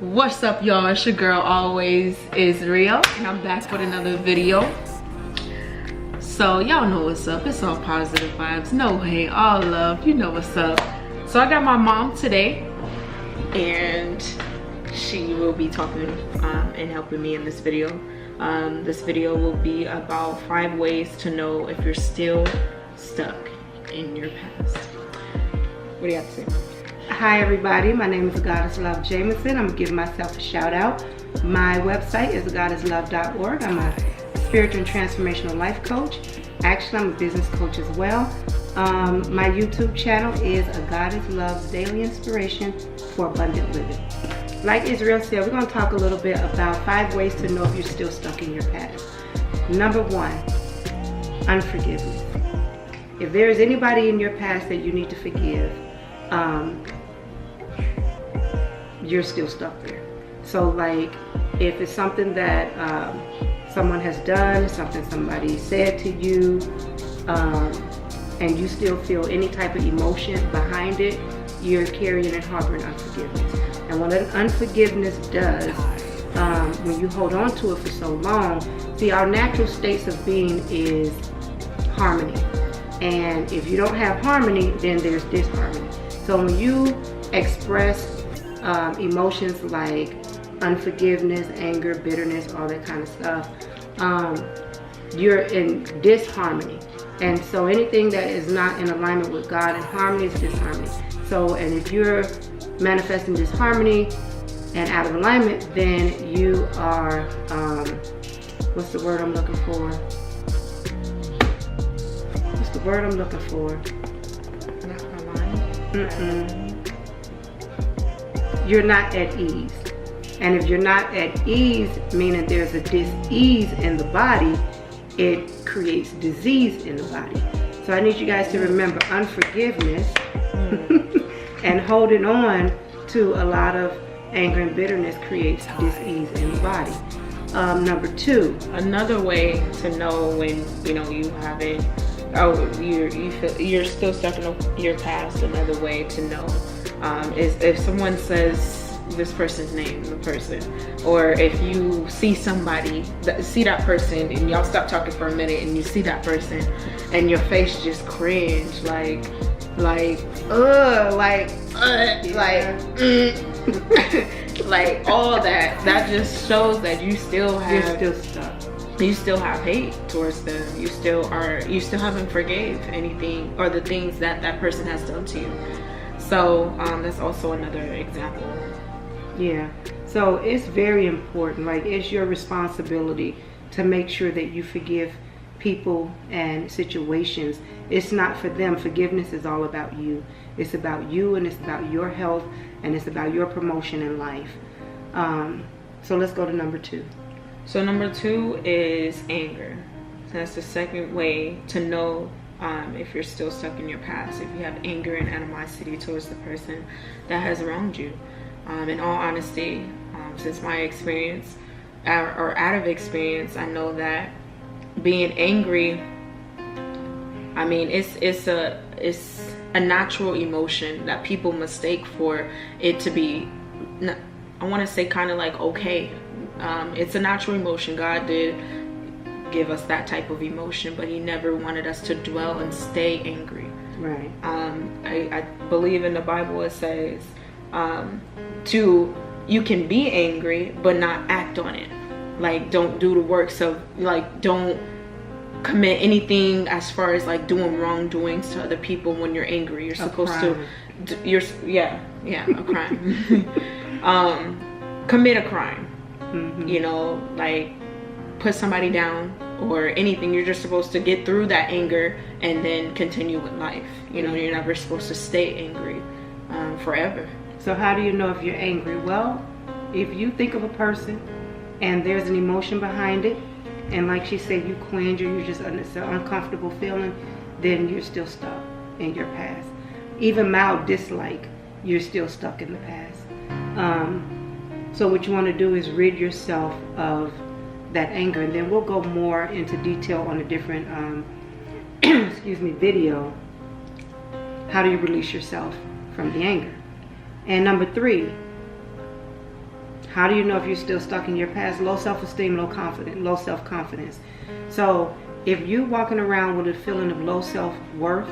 What's up, y'all? It's your girl always Israel, and I'm back with another video. So y'all know what's up. It's all positive vibes, no hate, all love. You know what's up. So I got my mom today, and she will be talking and helping me in this video. This video will be about 5 ways to know if you're still stuck in your past. What do you have to say, Mom? Hi everybody, my name is Goddess Love Jamison. I'm giving myself a shout out. My website is goddesslove.org. I'm a spiritual and transformational life coach. Actually, I'm a business coach as well. My YouTube channel is A Goddess Loves Daily Inspiration for Abundant Living. Like Israel said, we're going to talk a little bit about 5 ways to know if you're still stuck in your past. Number 1, unforgiveness. If there is anybody in your past that you need to forgive, you're still stuck there. So like if it's something that someone has done, something somebody said to you, and you still feel any type of emotion behind it, you're carrying and harboring unforgiveness. And what unforgiveness does, when you hold on to it for so long, see, our natural states of being is harmony. And if you don't have harmony, then there's disharmony. So when you express emotions like unforgiveness, anger, bitterness, all that kind of stuff, you're in disharmony. And so anything that is not in alignment with God and harmony is disharmony. So, and if you're manifesting disharmony and out of alignment, then you are, what's the word I'm looking for? What's the word I'm looking for? Not aligned. You're not at ease. And if you're not at ease, meaning there's a dis-ease in the body, it creates disease in the body. So I need you guys to remember unforgiveness and holding on to a lot of anger and bitterness creates dis-ease in the body. Number 2. Another way to know when you haven't, you feel you're still stuck in your past. Another way to know is if someone says this person's name, the person, or if you see somebody, see that person, and y'all stop talking for a minute, and you see that person, and your face just cringe, like all that. That just shows that you still have. You're still stuck. You still have hate towards them. You still haven't forgave anything or the things that that person has done to you. So that's also another example. Yeah, so it's very important. Like, it's your responsibility to make sure that you forgive people and situations. It's not for them. Forgiveness is all about you. It's about you, and it's about your health, and it's about your promotion in life. So let's go to number 2. So number 2 is anger. So that's the second way to know if you're still stuck in your past. If you have anger and animosity towards the person that has wronged you. In all honesty, since my experience, or out of experience, I know that being angry, I mean, it's a natural emotion that people mistake for it to be, I want to say kind of like okay. It's a natural emotion. God did give us that type of emotion, but he never wanted us to dwell and stay angry. Right. I believe in the Bible it says you can be angry but not act on it. Like, don't do the works of, like, don't commit anything as far as like doing wrongdoings to other people when you're angry. You're supposed to a crime. Commit a crime. Mm-hmm. Like put somebody down or anything. You're just supposed to get through that anger and then continue with life. You're never supposed to stay angry forever. So how do you know if you're angry? Well, if you think of a person and there's an emotion behind it, and like she said, you cringe or you just, it's an uncomfortable feeling, then you're still stuck in your past. Even mild dislike, you're still stuck in the past. So what you want to do is rid yourself of that anger, and then we'll go more into detail on a different video. How do you release yourself from the anger? And number 3, how do you know if you're still stuck in your past? Low self-esteem, low self-confidence. So if you're walking around with a feeling of low self-worth,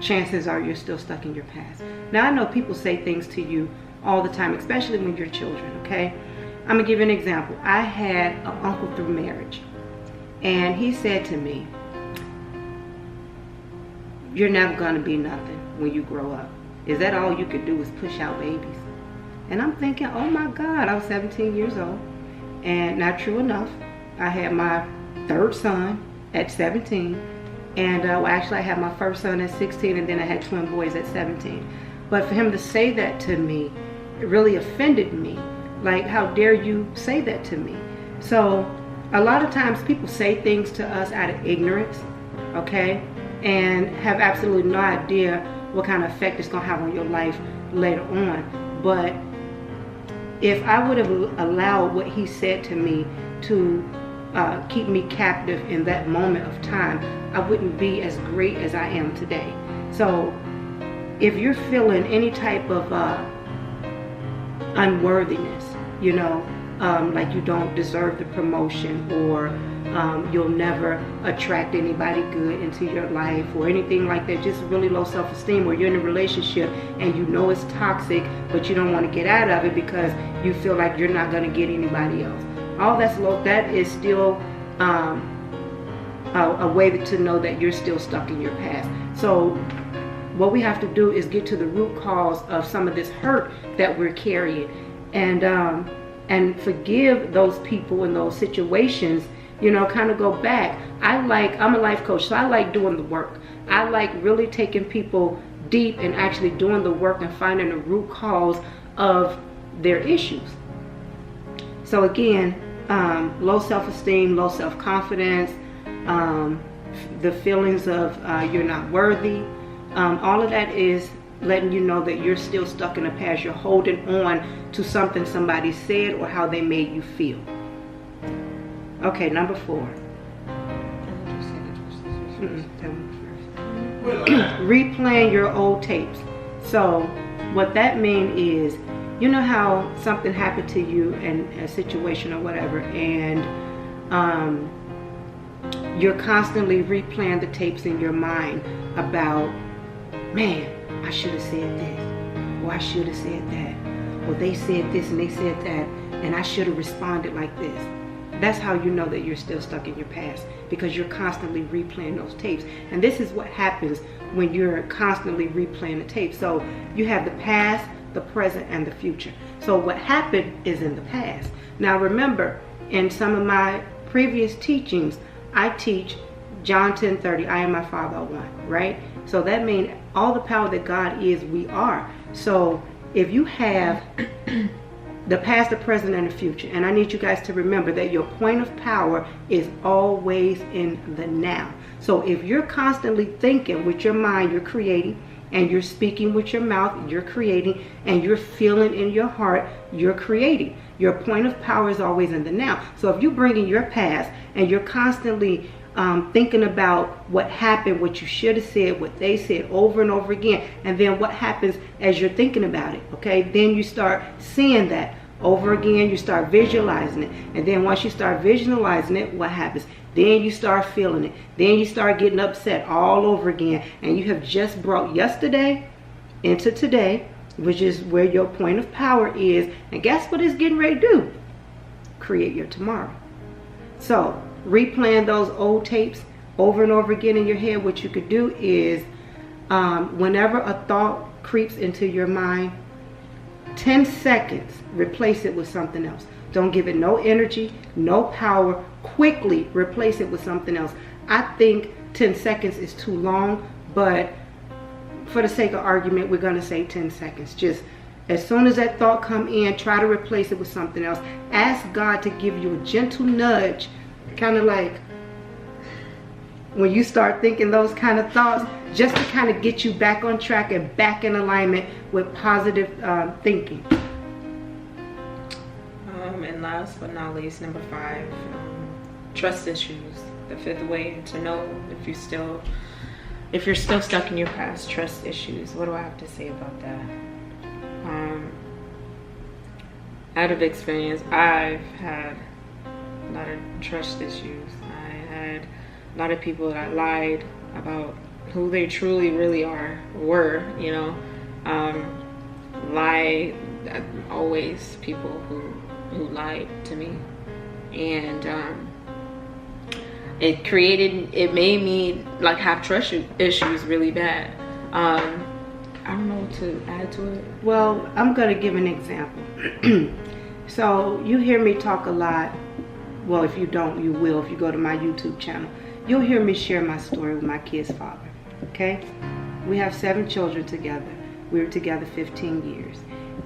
chances are you're still stuck in your past. Now, I know people say things to you all the time, especially when you're children, okay? I'm gonna give you an example. I had an uncle through marriage, and he said to me, "You're never gonna be nothing when you grow up. Is that all you could do is push out babies?" And I'm thinking, oh my God, I was 17 years old. And not true enough, I had my 3rd son at 17. And actually I had my 1st son at 16, and then I had twin boys at 17. But for him to say that to me, it really offended me. Like, how dare you say that to me? So a lot of times people say things to us out of ignorance, okay? And have absolutely no idea what kind of effect it's gonna have on your life later on. But if I would have allowed what he said to me to keep me captive in that moment of time, I wouldn't be as great as I am today. So if you're feeling any type of unworthiness, you know, like you don't deserve the promotion, or you'll never attract anybody good into your life, or anything like that, just really low self-esteem, or you're in a relationship and you know it's toxic, but you don't want to get out of it because you feel like you're not going to get anybody else. All that's low, that is still a way to know that you're still stuck in your past. So what we have to do is get to the root cause of some of this hurt that we're carrying, and forgive those people in those situations. You know, kind of go back. I'm a life coach, so I like doing the work. I like really taking people deep and actually doing the work and finding the root cause of their issues. So again, low self-esteem, low self-confidence, the feelings of you're not worthy, all of that is letting you know that you're still stuck in the past. You're holding on to something somebody said or how they made you feel. Okay, number 4. Replaying your old tapes. So what that means is, you know how something happened to you in a situation or whatever, and you're constantly replaying the tapes in your mind about, man, I should have said this, or I should have said that, or they said this and they said that, and I should have responded like this. That's how you know that you're still stuck in your past, because you're constantly replaying those tapes. And this is what happens when you're constantly replaying the tapes. So you have the past, the present, and the future. So what happened is in the past. Now remember, in some of my previous teachings, I teach John 10:30, I am my Father are one, right? So that means all the power that God is, we are. So if you have the past, the present, and the future, and I need you guys to remember that your point of power is always in the now. So if you're constantly thinking with your mind, you're creating, and you're speaking with your mouth, you're creating, and you're feeling in your heart, you're creating. Your point of power is always in the now. So if you bring in your past and you're constantly thinking about what happened, what you should have said, what they said over and over again, and then what happens as you're thinking about it, okay? Then you start seeing that over again, you start visualizing it, and then once you start visualizing it, what happens? Then you start feeling it. Then you start getting upset all over again, and you have just brought yesterday into today, which is where your point of power is. And guess what it's getting ready to do? Create your tomorrow. So replaying those old tapes over and over again in your head, what you could do is whenever a thought creeps into your mind, 10 seconds, replace it with something else. Don't give it no energy, no power. Quickly replace it with something else. I think 10 seconds is too long, but for the sake of argument, we're going to say 10 seconds. Just as soon as that thought come in, try to replace it with something else. Ask God to give you a gentle nudge, kind of like when you start thinking those kind of thoughts, just to kind of get you back on track and back in alignment with positive thinking. And last but not least, number 5, trust issues. The 5th way to know if you're still stuck in your past. Trust issues. What do I have to say about that? Out of experience, I've had a lot of trust issues. I had a lot of people that I lied about who they truly really were, you know. Always people who lied to me. And it made me like have trust issues really bad. I don't know what to add to it. Well, I'm going to give an example. So you hear me talk a lot. Well, if you don't, you will if you go to my YouTube channel. You'll hear me share my story with my kid's father. Okay? We have 7 children together. We were together 15 years.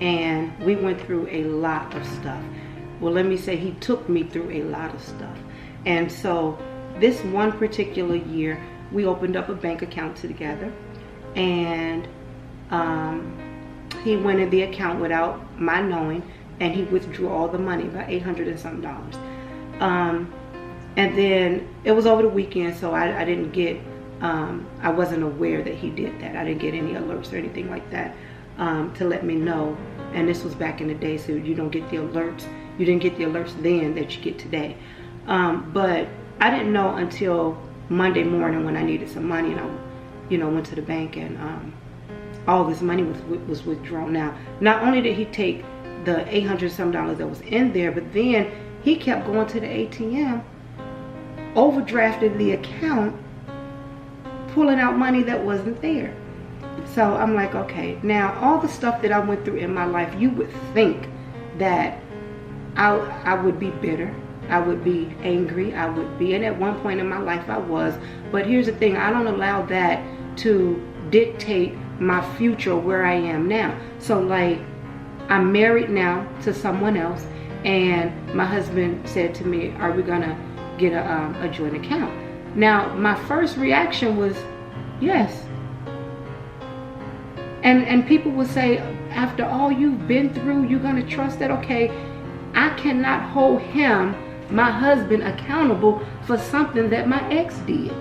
And we went through a lot of stuff. Well, let me say he took me through a lot of stuff. And so this one particular year, we opened up a bank account together. And he went in the account without my knowing, and he withdrew all the money, about $800 and something. And then it was over the weekend, so I didn't get, I wasn't aware that he did that. I didn't get any alerts or anything like that to let me know. And this was back in the day, so you don't get the alerts. You didn't get the alerts then that you get today. But I didn't know until Monday morning when I needed some money, and I, went to the bank, and all this money was withdrawn. Now, not only did he take the $800 some that was in there, but then he kept going to the ATM, overdrafted the account, pulling out money that wasn't there. So I'm like, okay, now all the stuff that I went through in my life, you would think that I would be bitter, I would be angry, I would be, and at one point in my life I was, but here's the thing, I don't allow that to dictate my future where I am now. So like, I'm married now to someone else, and my husband said to me, are we gonna get a joint account? Now, my first reaction was, yes. And people would say, after all you've been through, you're gonna trust that? Okay, I cannot hold him, my husband, accountable for something that my ex did.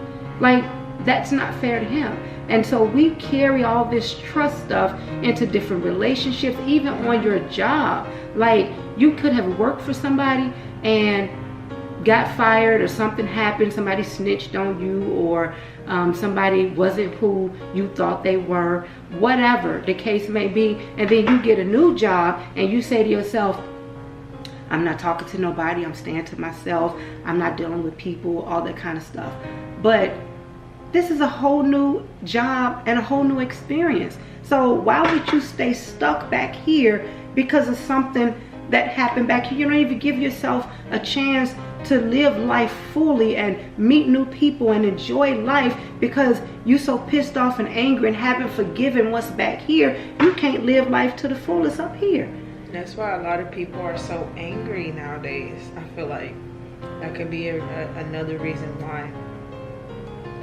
Like, that's not fair to him. And so we carry all this trust stuff into different relationships, even on your job. Like, you could have worked for somebody and got fired, or something happened, somebody snitched on you, or somebody wasn't who you thought they were, whatever the case may be, and then you get a new job and you say to yourself, I'm not talking to nobody, I'm staying to myself, I'm not dealing with people, all that kind of stuff. But this is a whole new job and a whole new experience. So why would you stay stuck back here because of something that happened back here? You don't even give yourself a chance to live life fully and meet new people and enjoy life because you're so pissed off and angry and haven't forgiven what's back here. You can't live life to the fullest up here. That's why a lot of people are so angry nowadays. I feel like that could be another reason why.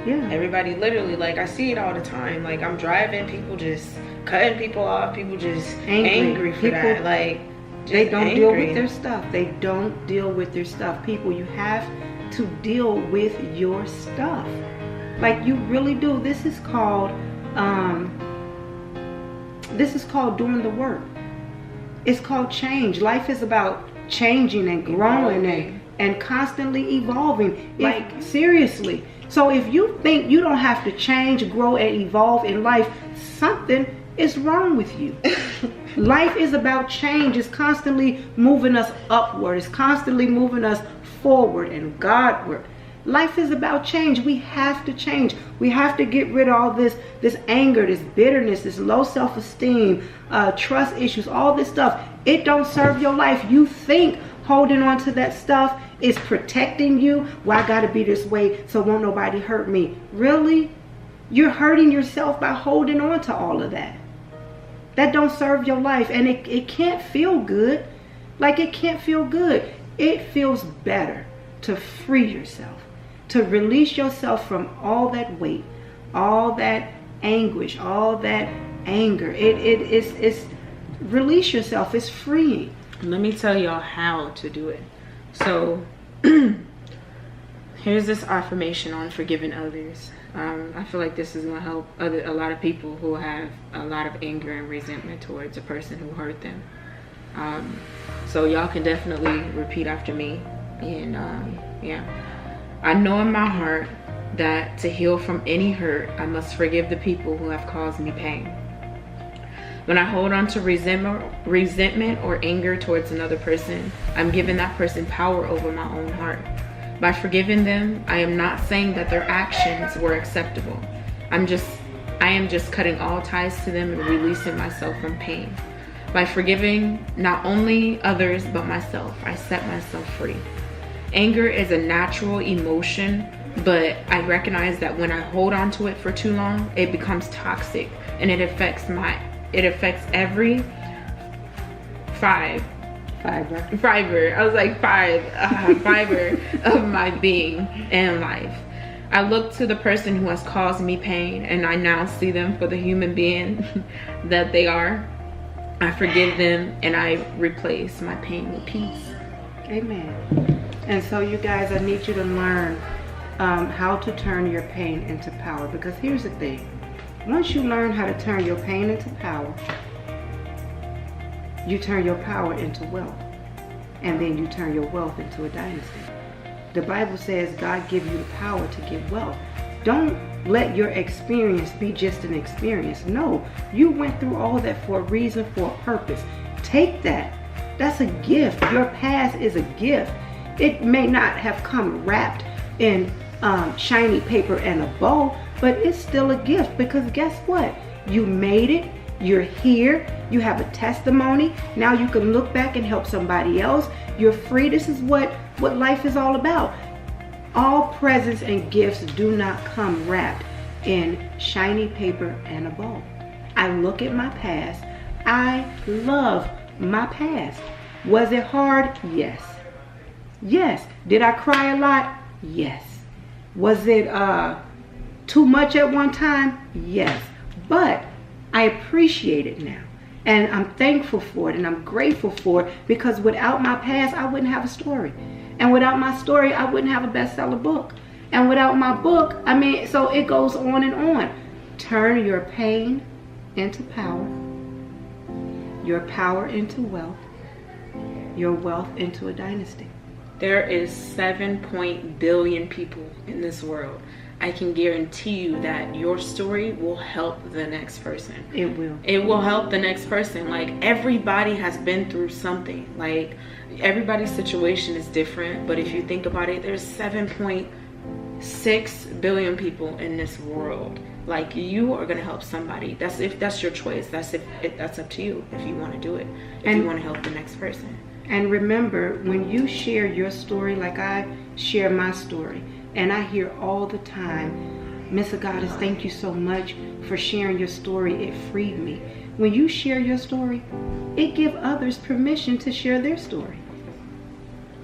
Yeah. Everybody literally, like, I see it all the time. Like, I'm driving, people just cutting people off, people just angry for people, that. Like, they don't deal with their stuff. They don't deal with their stuff. People, you have to deal with your stuff. Like, you really do. This is called doing the work. It's called change. Life is about changing and growing and constantly evolving. Like, seriously. So if you think you don't have to change, grow, and evolve in life, something is wrong with you. Life is about change. It's constantly moving us upward. It's constantly moving us forward and Godward. Life is about change. We have to change. We have to get rid of all this anger, this bitterness, this low self-esteem, trust issues, all this stuff. It don't serve your life. You think holding on to that stuff is protecting you. Well, I gotta be this way so won't nobody hurt me. Really? You're hurting yourself by holding on to all of that. That don't serve your life, and it can't feel good. Like, it can't feel good. It feels better to free yourself, to release yourself from all that weight, all that anguish, all that anger. It's release yourself. It's freeing. Let me tell y'all how to do it. So here's this affirmation on forgiving others. I feel like this is going to help a lot of people who have a lot of anger and resentment towards a person who hurt them. So y'all can definitely repeat after me. And yeah, I know in my heart that to heal from any hurt, I must forgive the people who have caused me pain. When I hold on to resentment or anger towards another person, I'm giving that person power over my own heart. By forgiving them, I am not saying that their actions were acceptable. I am just cutting all ties to them and releasing myself from pain. By forgiving not only others but myself, I set myself free. Anger is a natural emotion, but I recognize that when I hold on to it for too long, it becomes toxic and it affects every fiber of my being and life. I look to the person who has caused me pain, and I now see them for the human being that they are. I forgive them and I replace my pain with peace. Amen. And so you guys, I need you to learn how to turn your pain into power, because here's the thing. Once you learn how to turn your pain into power, you turn your power into wealth, and then you turn your wealth into a dynasty. The Bible says God gives you the power to get wealth. Don't let your experience be just an experience. No, you went through all that for a reason, for a purpose. Take that. That's a gift. Your past is a gift. It may not have come wrapped in shiny paper and a bow, but it's still a gift, because guess what? You made it. You're here. You have a testimony. Now you can look back and help somebody else. You're free. This is what life is all about. All presents and gifts do not come wrapped in shiny paper and a bow. I look at my past. I love my past. Was it hard? Yes. Yes. Did I cry a lot? Yes. Was it too much at one time? Yes. But I appreciate it now. And I'm thankful for it, and I'm grateful for it, because without my past, I wouldn't have a story. And without my story, I wouldn't have a bestseller book. And without my book, so it goes on and on. Turn your pain into power, your power into wealth, your wealth into a dynasty. There is 7 billion people in this world. I can guarantee you that your story will help the next person. It will. It will help the next person. Like, everybody has been through something. Like, everybody's situation is different, but if you think about it, there's 7.6 billion people in this world. Like, you are gonna help somebody. That's your choice. That's up to you if you want to do it. If you want to help the next person. And remember, when you share your story, like I share my story, and I hear all the time, Miss Agatis, thank you so much for sharing your story. It freed me. When you share your story, it gives others permission to share their story.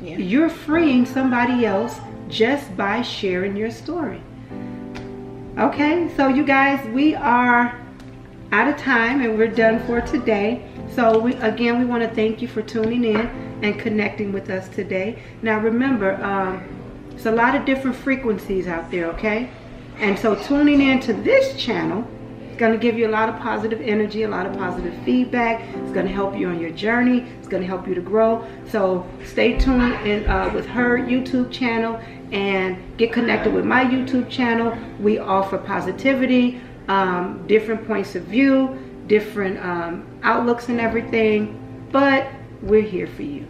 Yeah. You're freeing somebody else just by sharing your story. Okay, so you guys, we are out of time and we're done for today. So we want to thank you for tuning in and connecting with us today. Now remember, there's a lot of different frequencies out there, okay? And so tuning in to this channel is going to give you a lot of positive energy, a lot of positive feedback. It's going to help you on your journey. It's going to help you to grow. So stay tuned with her YouTube channel and get connected with my YouTube channel. We offer positivity, different points of view, different outlooks and everything, but we're here for you.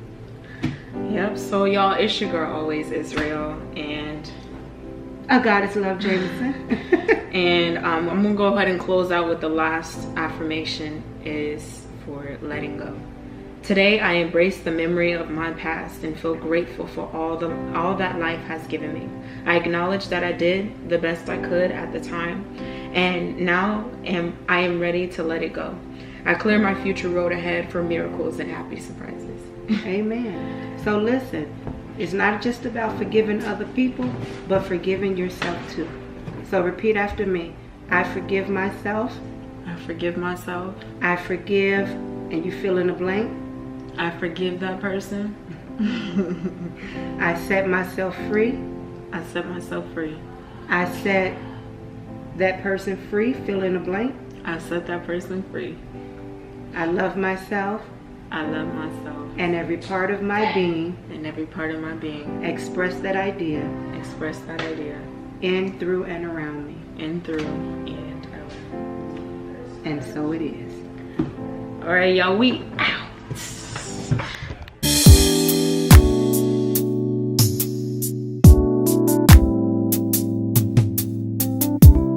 Yep, so y'all, it's your girl always, Israel, and Agatis Love Jameson. And I'm gonna go ahead and close out with the last affirmation is for letting go. Today I embrace the memory of my past and feel grateful for all that life has given me. I acknowledge that I did the best I could at the time, and now I am ready to let it go. I clear my future road ahead for miracles and happy surprises. Amen. So listen, it's not just about forgiving other people, but forgiving yourself too. So repeat after me. I forgive myself. I forgive myself. I forgive, and you fill in the blank. I forgive that person. I set myself free. I set myself free. I set that person free, fill in the blank. I set that person free. I love myself. I love myself. And every part of my being. And every part of my being. Express that idea. Express that idea. In, through, and around me. In, through, and around. And so it is. All right, y'all. We out.